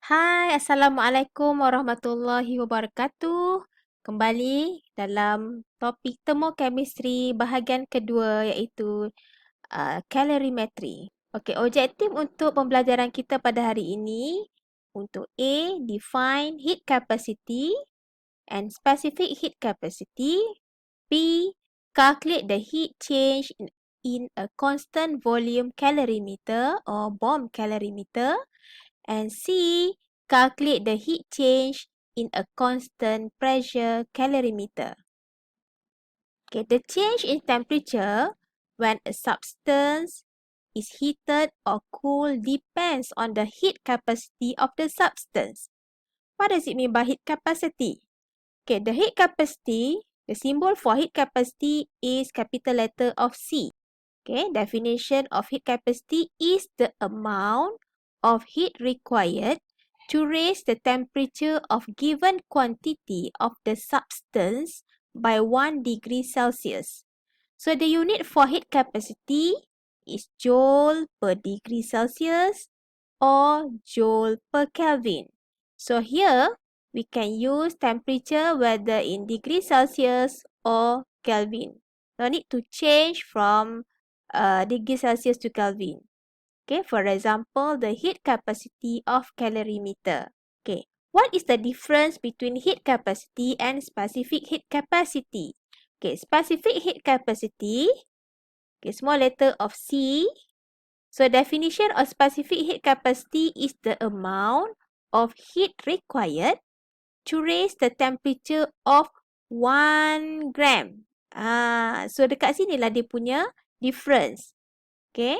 Hai, Assalamualaikum warahmatullahi wabarakatuh. Kembali dalam topik termokemistri bahagian kedua iaitu kalorimetri. Okey, objektif untuk pembelajaran kita pada hari ini untuk A, define heat capacity and specific heat capacity. B, calculate the heat change in a constant volume calorimeter or bomb calorimeter. And C, calculate the heat change in a constant pressure calorimeter. Okay, the change in temperature when a substance is heated or cooled depends on the heat capacity of the substance. What does it mean by heat capacity? Okay, the heat capacity, the symbol for heat capacity is capital letter of C. Okay, definition of heat capacity is the amount of heat required to raise the temperature of given quantity of the substance by 1 degree Celsius. So the unit for heat capacity is joule per degree Celsius or joule per Kelvin. So here we can use temperature whether in degree Celsius or Kelvin. No need to change from degree Celsius to Kelvin. Okay, for example, the heat capacity of calorimeter. Okay, what is the difference between heat capacity and specific heat capacity? Okay, specific heat capacity, okay, small letter of C. So definition of specific heat capacity is the amount of heat required to raise the temperature of 1 gram. So dekat sini lah dia punya difference. Okay.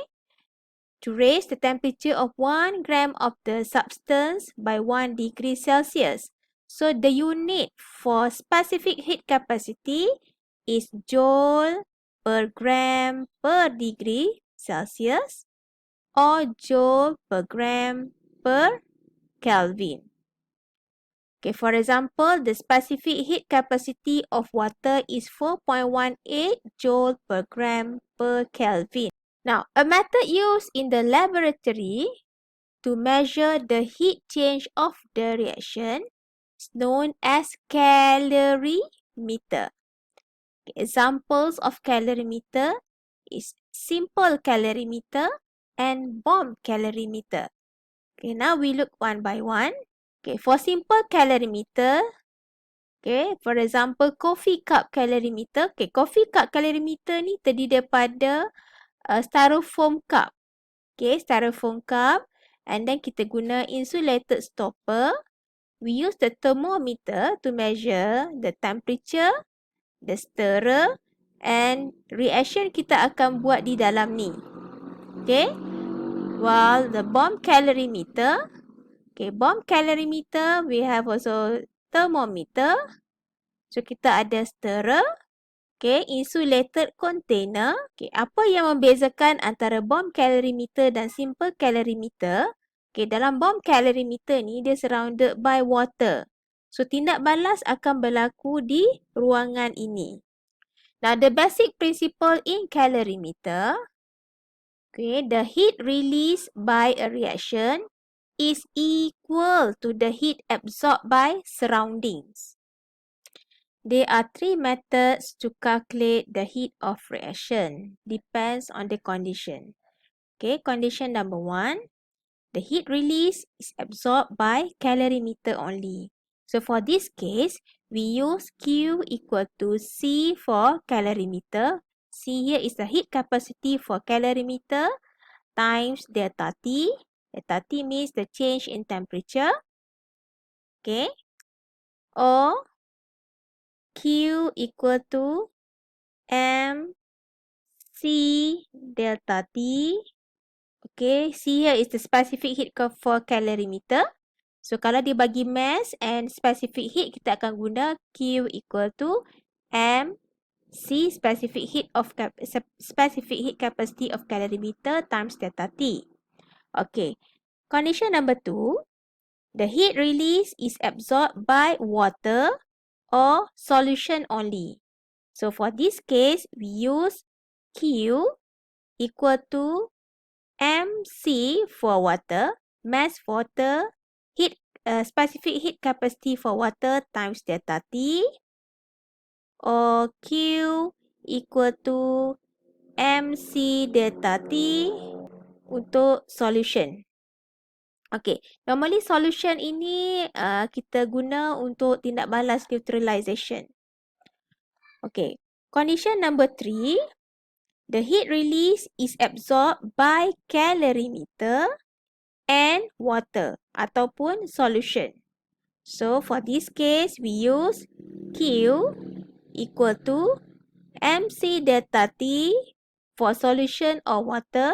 To raise the temperature of 1 gram of the substance by 1 degree Celsius. So the unit for specific heat capacity is joule per gram per degree Celsius or joule per gram per Kelvin. Okay, for example, the specific heat capacity of water is 4.18 joule per gram per Kelvin. Now, a method used in the laboratory to measure the heat change of the reaction is known as calorimeter. Okay, examples of calorimeter is simple calorimeter and bomb calorimeter. Okay, now we look one by one. Okay, for simple calorimeter, okay, for example, coffee cup calorimeter. Okay, coffee cup calorimeter ni terdiri daripada styrofoam cup. Okay, styrofoam cup. And then kita guna insulated stopper. We use the thermometer to measure the temperature, the stirrer, and reaction kita akan buat di dalam ni. Okay. While the bomb calorimeter, okay, bomb calorimeter, we have also thermometer. So, kita ada stirrer. Okay, insulated container. Okay, apa yang membezakan antara bomb calorimeter dan simple calorimeter? Okay, dalam bomb calorimeter ni, dia surrounded by water. So, tindak balas akan berlaku di ruangan ini. Now, the basic principle in calorimeter, okay, the heat released by a reaction is equal to the heat absorbed by surroundings. There are 3 methods to calculate the heat of reaction. Depends on the condition. Okay, condition number 1. The heat release is absorbed by calorimeter only. So for this case, we use Q equal to C for calorimeter. C here is the heat capacity for calorimeter times delta T. Delta T means the change in temperature. Okay. Or Q equal to M C delta T. Okay, C here is the specific heat curve for calorimeter. So, kalau dia bagi mass and specific heat, kita akan guna Q equal to M C specific heat capacity of calorimeter times delta T. Okay, condition number 2. The heat release is absorbed by water or solution only. So, for this case, we use Q equal to MC for water, mass water, specific heat capacity for water times delta T, or Q equal to MC delta T untuk solution. Okay, normally solution ini kita guna untuk tindak balas neutralization. Okay, condition number 3, the heat release is absorbed by calorimeter and water ataupun solution. So for this case, we use Q equal to MC delta T for solution of water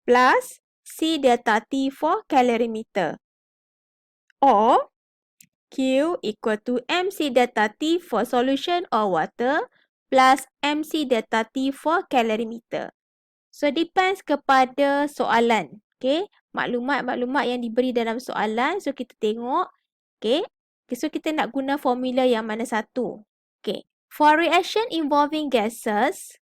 plus C delta T for calorimeter, or Q equal to MC delta T for solution of water plus MC delta T for calorimeter. So depends kepada soalan. Okay, maklumat-maklumat yang diberi dalam soalan. So kita tengok. Okay, so kita nak guna formula yang mana satu. Okay, for reaction involving gases,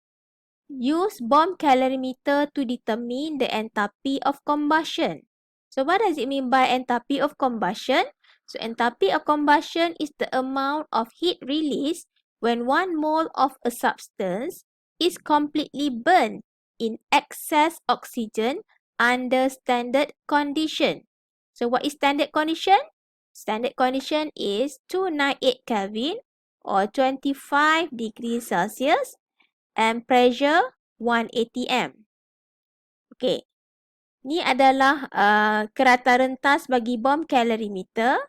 use bomb calorimeter to determine the enthalpy of combustion. So what does it mean by enthalpy of combustion? So enthalpy of combustion is the amount of heat released when 1 mole of a substance is completely burned in excess oxygen under standard condition. So what is standard condition? Standard condition is 298 Kelvin or 25 degrees Celsius and pressure 1 atm. Okey. Ni adalah kerata rentas bagi bom calorimeter.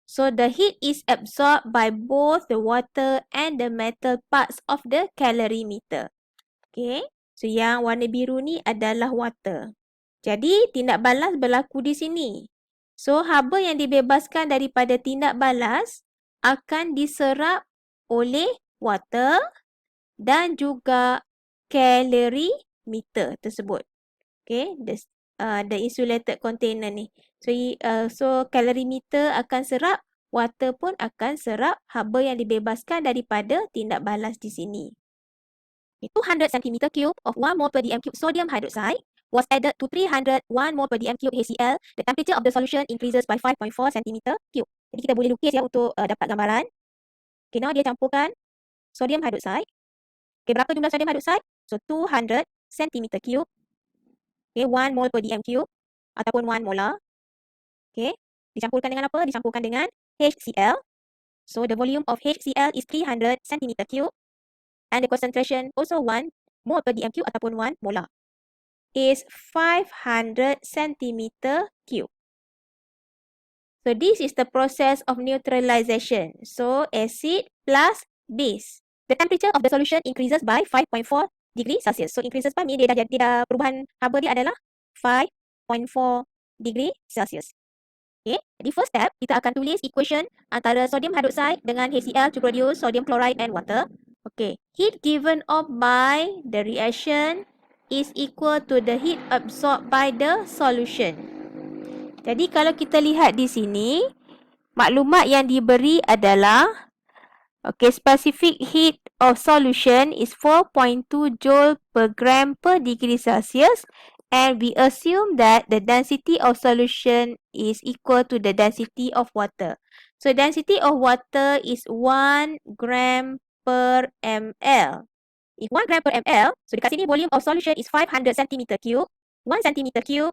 So the heat is absorbed by both the water and the metal parts of the calorimeter. Okey. So yang warna biru ni adalah water. Jadi tindak balas berlaku di sini. So haba yang dibebaskan daripada tindak balas akan diserap oleh water dan juga calorimeter tersebut. Okay, the insulated container ni. So calorimeter akan serap, water pun akan serap haba yang dibebaskan daripada tindak balas di sini. 200 cm3 of 1 mole per dm cube sodium hydroxide was added to 301 mole per dm cube HCl. The temperature of the solution increases by 5.4 cm3. Jadi kita boleh lukis ya untuk dapat gambaran. Okay, now dia campurkan sodium hydroxide. Okay, berapa jumlah sodium hydroxide? So 200 cm3. Okay, 1 mole per dm cube ataupun 1 molar. Okay, dicampurkan dengan apa? Dicampurkan dengan HCl. So the volume of HCl is 300 cm3 and the concentration also 1 mole per dm cube ataupun 1 molar is 500 cm3. So this is the process of neutralization. So acid plus base. The temperature of the solution increases by 5.4 degree Celsius. So increases by ni dia dah perubahan haba dia adalah 5.4 degree Celsius. Okay, di first step kita akan tulis equation antara sodium hydroxide dengan HCl to produce sodium chloride and water. Okay, heat given off by the reaction is equal to the heat absorbed by the solution. Jadi kalau kita lihat di sini, maklumat yang diberi adalah specific heat of solution is 4.2 joule per gram per degree Celsius, and we assume that the density of solution is equal to the density of water. So density of water is 1 gram per ml. If 1 gram per ml, so dekat sini volume of solution is 500 cm3. 1 cm3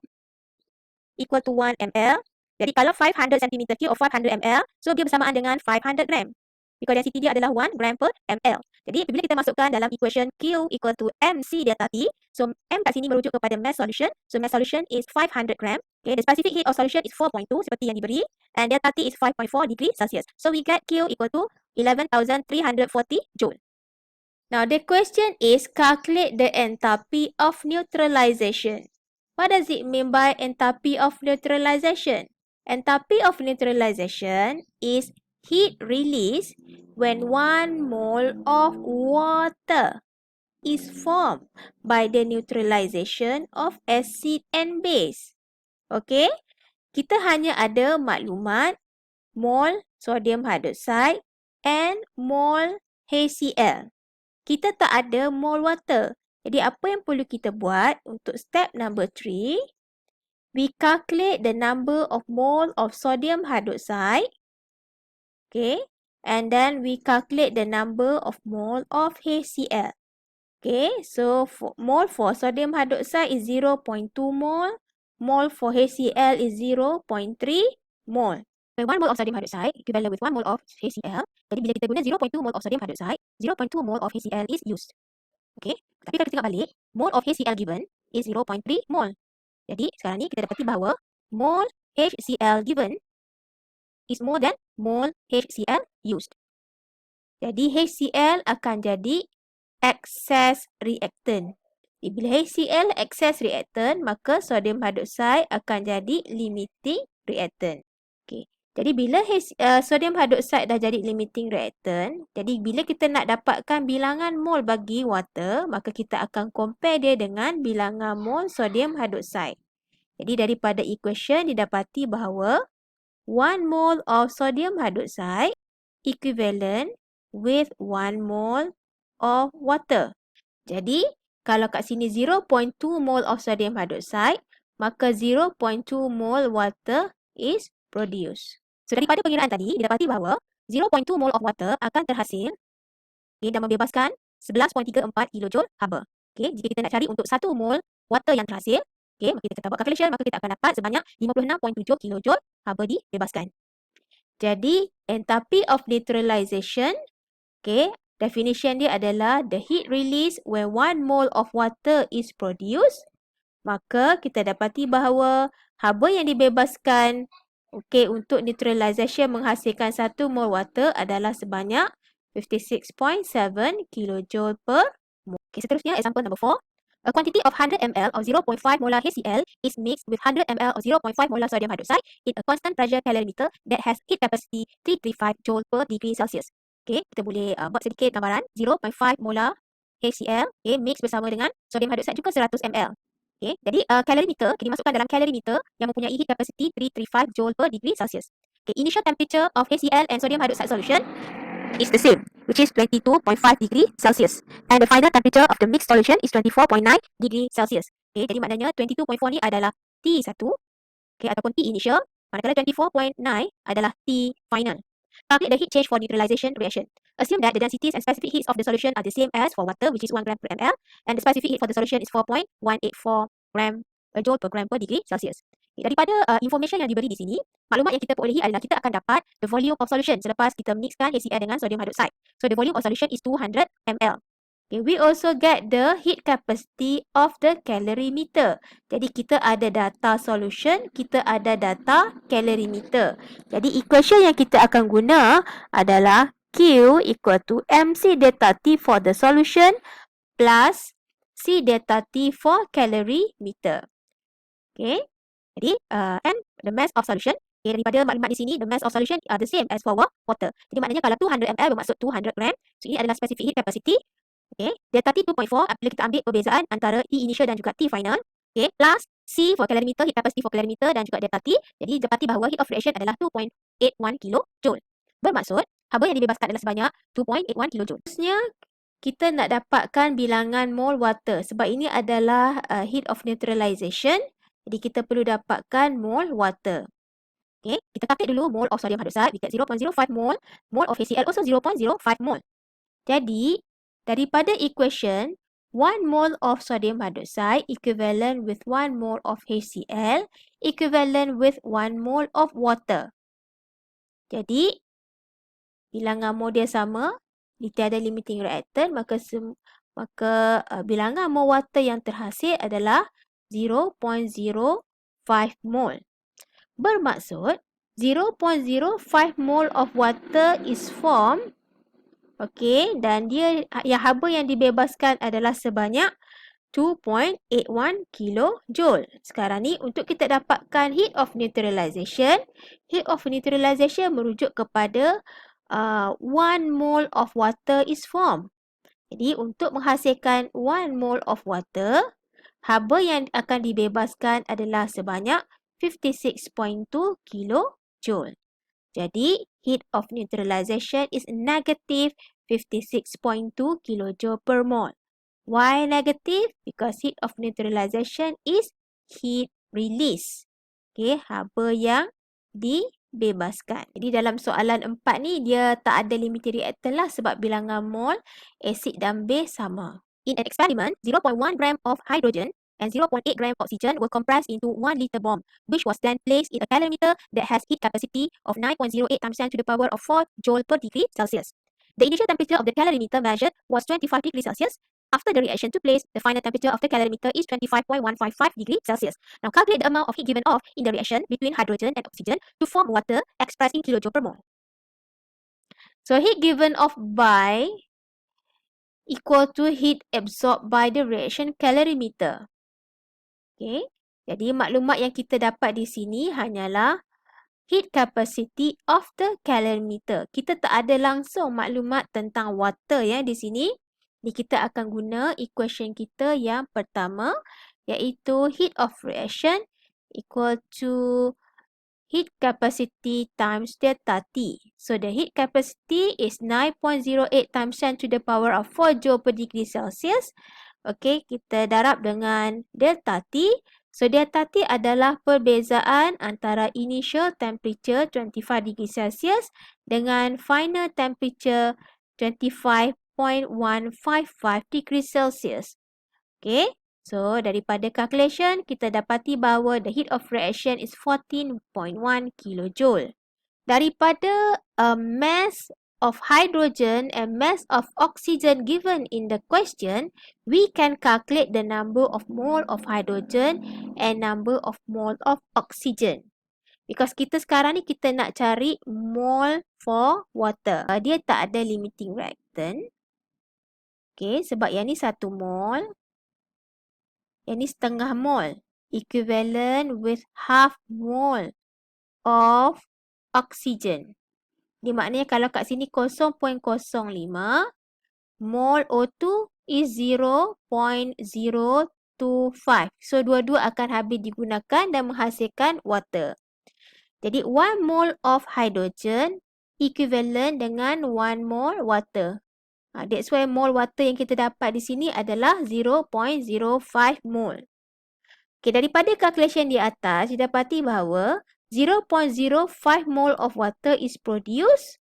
equal to 1 ml. Jadi kalau 500 cm3 or 500 ml, so dia bersamaan dengan 500 gram. Because density dia adalah 1 gram per ml. Jadi bila kita masukkan dalam equation Q equal to MC delta T, so M kat sini merujuk kepada mass solution. So mass solution is 500 gram. Okay, the specific heat of solution is 4.2 seperti yang diberi. And delta T is 5.4 degree Celsius. So we get Q equal to 11,340 joule. Now the question is calculate the enthalpy of neutralization. What does it mean by enthalpy of neutralization? Enthalpy of neutralization is heat release when 1 mole of water is formed by the neutralization of acid and base. Okay, kita hanya ada maklumat mole sodium hydroxide and mole HCl. Kita tak ada mole water. Jadi apa yang perlu kita buat untuk step number 3? we calculate the number of mole of sodium hydroxide. Okay. And then we calculate the number of mole of HCl. Okay. So mole for sodium hydroxide is 0.2 mole. Mole for HCl is 0.3 mole. So 1 mole of sodium hydroxide equivalent with 1 mole of HCl. Jadi bila kita guna 0.2 mole of sodium hydroxide, 0.2 mole of HCl is used. Okay. Tapi kalau kita tengok balik, mole of HCl given is 0.3 mole. Jadi sekarang ni kita dapati bahawa mole HCl given is more than mole HCl used. Jadi HCl akan jadi excess reactant. Bila HCl excess reactant, maka sodium hydroxide akan jadi limiting reactant. Okay. Jadi bila sodium hydroxide dah jadi limiting reactant, jadi bila kita nak dapatkan bilangan mole bagi water, maka kita akan compare dia dengan bilangan mole sodium hydroxide. Jadi daripada equation didapati bahawa 1 mole of sodium hydroxide equivalent with 1 mole of water. Jadi kalau kat sini 0.2 mole of sodium hydroxide, maka 0.2 mole water is produced. So daripada pengiraan tadi, didapati bahawa 0.2 mole of water akan terhasil dan membebaskan 11.34 kJ haba. Okay, jika kita nak cari untuk 1 mole water yang terhasil, okay, maka kita buat calculation, maka kita akan dapat sebanyak 56.7 kJ haba dibebaskan. Jadi, enthalpy of neutralization, okay, definition dia adalah the heat release when 1 mole of water is produced. Maka kita dapati bahawa haba yang dibebaskan untuk neutralization menghasilkan 1 mole water adalah sebanyak 56.7 kJ per mole. Seterusnya, example number 4. A quantity of 100 ml of 0.5 molar HCl is mixed with 100 ml of 0.5 molar sodium hydroxide in a constant pressure calorimeter that has heat capacity 335 joule per degree Celsius. Okay, kita boleh buat sedikit gambaran. 0.5 molar HCl mix bersama dengan sodium hydroxide juga 100 ml. Okay, jadi calorimeter dimasukkan dalam calorimeter yang mempunyai heat capacity 335 joule per degree Celsius. Okay, initial temperature of HCl and sodium hydroxide solution is the same, which is 22.5 degree Celsius. And the final temperature of the mixed solution is 24.9 degree Celsius. Okay, jadi maknanya 22.4 ni adalah T1, okay, ataupun T initial, manakala 24.9 adalah T final. Calculate the heat change for neutralization reaction. Assume that the densities and specific heats of the solution are the same as for water, which is 1 gram per ml, and the specific heat for the solution is 4.184 joule per gram per degree Celsius. Daripada information yang diberi di sini, maklumat yang kita perolehi adalah kita akan dapat the volume of solution selepas kita mixkan HCl dengan sodium hydroxide. So the volume of solution is 200 ml. Okay, we also get the heat capacity of the calorimeter. Jadi kita ada data solution, kita ada data calorimeter. Jadi equation yang kita akan guna adalah Q equal to MC delta T for the solution plus C delta T for calorimeter. Okay. Jadi and the mass of solution. Okay, daripada maklumat di sini, the mass of solution are the same as for water. Jadi maknanya kalau 200 ml bermaksud 200 gram. So ini adalah specific heat capacity. Okay, delta T 2.4 apabila kita ambil perbezaan antara T initial dan juga T final. Okay, plus C for calorimeter, heat capacity for calorimeter dan juga delta T. Jadi dapati bahawa heat of reaction adalah 2.81 kJ. Bermaksud, haba yang dibebaskan adalah sebanyak 2.81 kJ. Seterusnya, kita nak dapatkan bilangan mole water. Sebab ini adalah heat of neutralization. Jadi kita perlu dapatkan mole water. Okay, kita calculate dulu mole of sodium hydroxide. We get 0.05 mole. Mole of HCl also 0.05 mole. Jadi, daripada equation, 1 mole of sodium hydroxide equivalent with 1 mole of HCl equivalent with 1 mole of water. Jadi, bilangan mole dia sama, tiada limiting reactant, maka bilangan mole water yang terhasil adalah 0.05 mole. Bermaksud, 0.05 mole of water is formed. Okay, dan haba yang dibebaskan adalah sebanyak 2.81 kJ. Sekarang ni untuk kita dapatkan heat of neutralization. Heat of neutralization merujuk kepada 1 mole of water is formed. Jadi untuk menghasilkan 1 mole of water, haba yang akan dibebaskan adalah sebanyak 56.2 kJ. Jadi, heat of neutralization is negative 56.2 kJ per mole. Why negative? Because heat of neutralization is heat release. Okey, haba yang dibebaskan. Jadi dalam soalan 4 ni dia tak ada limiting reactant lah sebab bilangan mol asid dan base sama. In an experiment, 0.1 gram of hydrogen and 0.8 gram oxygen were compressed into 1 liter bomb, which was then placed in a calorimeter that has heat capacity of 9.08 times 10 to the power of 4 joule per degree Celsius. The initial temperature of the calorimeter measured was 25 degrees Celsius. After the reaction took place, the final temperature of the calorimeter is 25.155 degrees Celsius. Now calculate the amount of heat given off in the reaction between hydrogen and oxygen to form water expressed in kilojoule per mole. So heat given off by equal to heat absorbed by the reaction calorimeter. Okay. Jadi maklumat yang kita dapat di sini hanyalah heat capacity of the calorimeter. Kita tak ada langsung maklumat tentang water ya di sini. Jadi kita akan guna equation kita yang pertama iaitu heat of reaction equal to heat capacity times delta T. So the heat capacity is 9.08 times 10 to the power of 4 joule per degree Celsius. Okey, kita darab dengan delta T. So delta T adalah perbezaan antara initial temperature 25 degree Celsius dengan final temperature 25.155 degree Celsius. Okay, so daripada calculation kita dapati bahawa the heat of reaction is 14.1 kilojoule. Daripada mass of hydrogen and mass of oxygen given in the question, we can calculate the number of mole of hydrogen and number of mole of oxygen. Because kita sekarang ni kita nak cari mole for water. Dia tak ada limiting reactant. Okay, sebab yang ni 1 mole. Yang ni setengah mol. Equivalent with half mole of oxygen. Ini maknanya kalau kat sini 0.05, mol O2 is 0.025. So, dua-dua akan habis digunakan dan menghasilkan water. Jadi, 1 mole of hydrogen equivalent dengan 1 mole water. That's why mole water yang kita dapat di sini adalah 0.05 mole. Okay, daripada calculation di atas, didapati bahawa 0.05 mole of water is produced.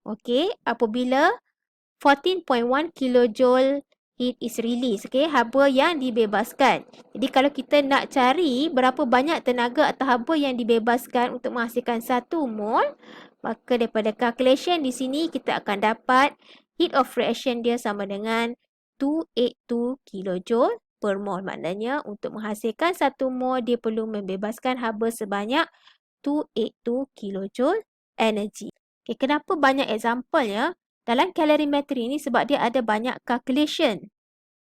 Okay, apabila 14.1 kilojoule heat is released. Okay, haba yang dibebaskan. Jadi kalau kita nak cari berapa banyak tenaga atau haba yang dibebaskan untuk menghasilkan 1 mole, maka daripada calculation di sini kita akan dapat heat of reaction dia sama dengan 282 kilojoule per mole. Maknanya untuk menghasilkan 1 mole dia perlu membebaskan haba sebanyak 282 kilojoule energy. Okay, kenapa banyak example ya? Dalam calorimetry ni sebab dia ada banyak calculation.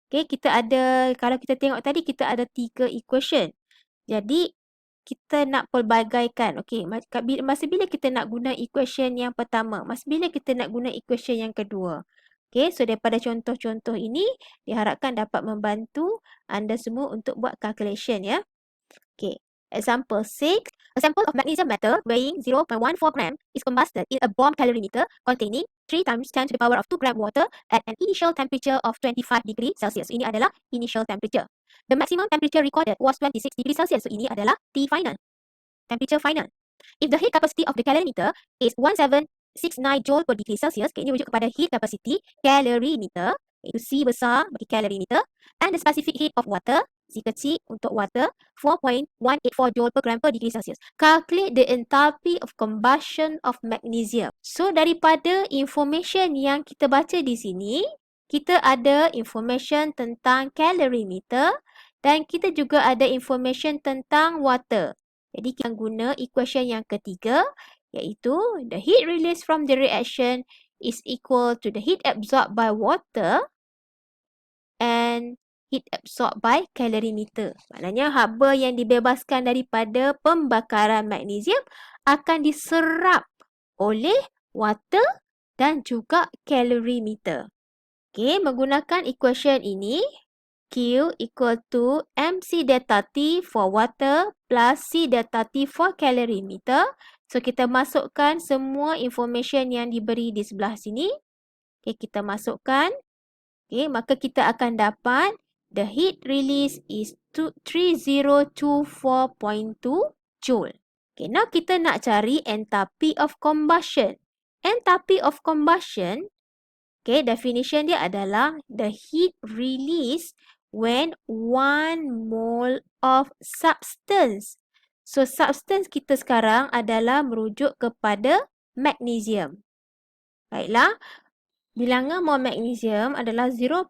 Okay, kita ada, kalau kita tengok tadi kita ada 3 equation. Jadi kita nak pelbagaikan. Okey, masa bila kita nak guna equation yang pertama? Masa bila kita nak guna equation yang kedua? Okey, so daripada contoh-contoh ini diharapkan dapat membantu anda semua untuk buat calculation ya. Okey, example 6. A sample of magnesium metal weighing 0.14 gram is combusted in a bomb calorimeter containing 3 times 10 to the power of 2 gram water at an initial temperature of 25 degree Celsius. Ini adalah initial temperature. The maximum temperature recorded was 26 degrees Celsius. So, ini adalah T final. Temperature final. If the heat capacity of the calorimeter is 1769 joule per degree Celsius, ini merujuk kepada heat capacity calorimeter, iaitu C besar bagi calorimeter, and the specific heat of water, C kecil untuk water, 4.184 joule per gram per degree Celsius. Calculate the enthalpy of combustion of magnesium. So, daripada information yang kita baca di sini, kita ada information tentang calorimeter dan kita juga ada information tentang water. Jadi kita guna equation yang ketiga iaitu the heat released from the reaction is equal to the heat absorbed by water and heat absorbed by calorimeter. Maknanya haba yang dibebaskan daripada pembakaran magnesium akan diserap oleh water dan juga calorimeter. Okay, menggunakan equation ini, Q equal to MC delta T for water plus C delta T for calorimeter. So, kita masukkan semua information yang diberi di sebelah sini. Okay, kita masukkan. Okay, maka kita akan dapat the heat release is 3024.2 joule. Okay, now kita nak cari enthalpy of combustion. Enthalpy of combustion, okay, definition dia adalah the heat released when 1 mole of substance. So, substance kita sekarang adalah merujuk kepada magnesium. Baiklah, bilangan mol magnesium adalah 0.14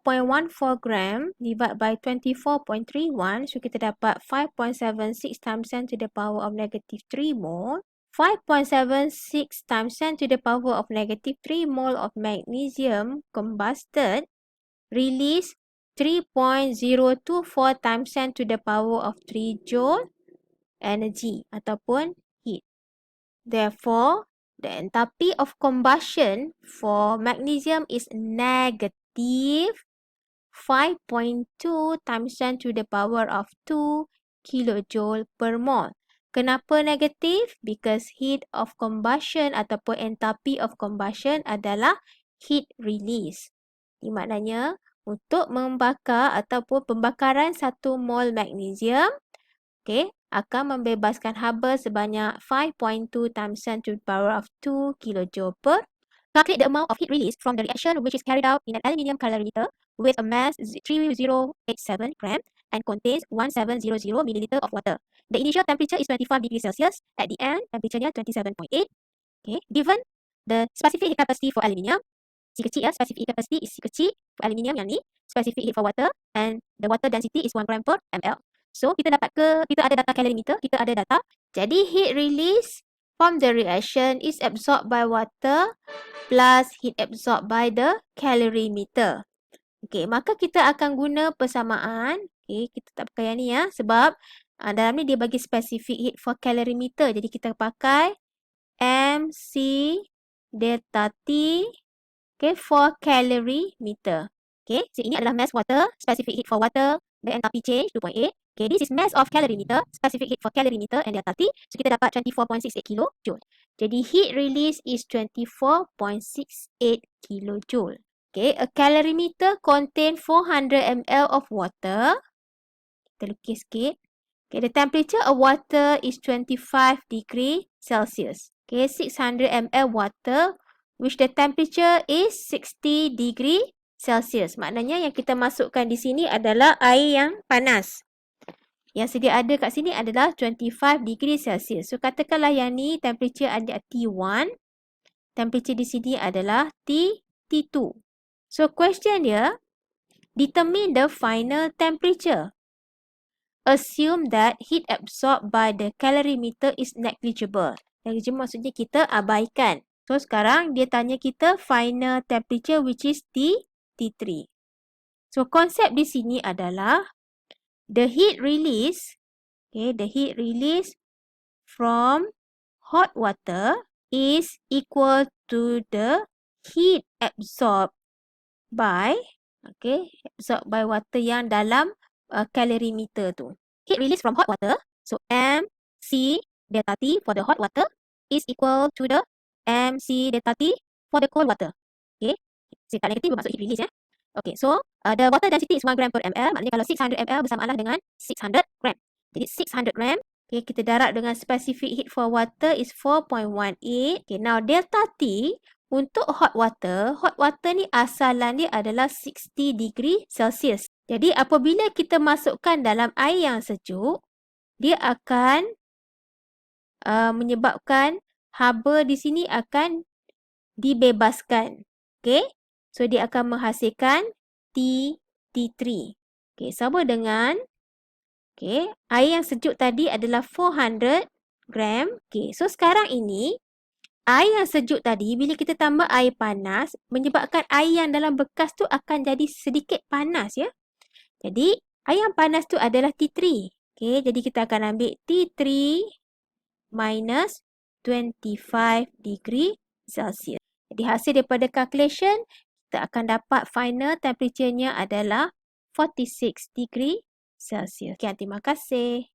gram divided by 24.31. So, kita dapat 5.76 times 10 to the power of negative 3 mole. 5.76 times 10 to the power of negative 3 mole of magnesium combusted release 3.024 times 10 to the power of 3 joule energy ataupun heat. Therefore, the enthalpy of combustion for magnesium is negative 5.2 times 10 to the power of 2 kilojoule per mole. Kenapa negatif? Because heat of combustion ataupun enthalpy of combustion adalah heat release. Ini maknanya untuk membakar ataupun pembakaran 1 mol magnesium, okay, akan membebaskan haba sebanyak 5.2 times 10 to the power of 2 kilojoule per. Calculate the amount of heat released from the reaction which is carried out in an aluminium calorimeter with a mass 3087 gram and contains 1700 milliliter of water. The initial temperature is 25 degrees Celsius. At the end, temperature-nya 27.8. Okay. Given the specific heat capacity for aluminium, si kecil ya, specific heat capacity is si kecil for aluminium yang ni, specific heat for water, and the water density is 1 gram per ml. So, kita ada data calorimeter, kita ada data. Jadi, heat release from the reaction is absorbed by water plus heat absorbed by the calorimeter. Okay, maka kita akan guna persamaan. Okay, kita tak pakai yang ni ya, sebab dalam ni dia bagi specific heat for calorimeter. Jadi, kita pakai MC delta T, okay, for calorimeter. Okay, so ini adalah mass water, specific heat for water, the enthalpy change 2.8. Okay, this is mass of calorimeter, specific heat for calorimeter and delta T. So, kita dapat 24.68 kilojoule. Jadi, heat release is 24.68 kilojoule. Okay, a calorimeter contain 400 ml of water. Kita lukis sikit. Okay, the temperature of water is 25 degree Celsius. Okay, 600 ml water, which the temperature is 60 degree Celsius. Maknanya yang kita masukkan di sini adalah air yang panas. Yang sedia ada kat sini adalah 25 degree Celsius. So, katakanlah yang ni temperature ada T1. Temperature di sini adalah T2. So, question dia, determine the final temperature. Assume that heat absorbed by the calorimeter is negligible. Negligible maksudnya kita abaikan. So, sekarang dia tanya kita final temperature which is T3. So, konsep di sini adalah the heat release, okay, the heat release from hot water is equal to the heat absorbed by, okay, absorbed by water yang dalam calorimeter tu. Heat release from hot water, so MC delta T for the hot water is equal to the MC delta T for the cold water. Okay, sifat negatif bermaksud heat release ya. Okay, so the water density is 1 gram per ml. Maknanya kalau 600 ml bersamalah dengan 600 gram. Jadi 600 gram. Okay, kita darab dengan specific heat for water is 4.18. Okay, now delta T untuk hot water ni asalan dia adalah 60 degree Celsius. Jadi apabila kita masukkan dalam air yang sejuk, dia akan menyebabkan haba di sini akan dibebaskan. Okay. So, dia akan menghasilkan T3. Okay, sama dengan air yang sejuk tadi adalah 400 gram. Okay, so sekarang ini, air yang sejuk tadi, bila kita tambah air panas, menyebabkan air yang dalam bekas tu akan jadi sedikit panas ya. Jadi, air yang panas tu adalah T3. Okay, jadi kita akan ambil T3 minus 25 degree Celsius. Jadi, hasil daripada calculation, kita akan dapat final temperature-nya adalah 46 degree Celsius. Sekian, terima kasih.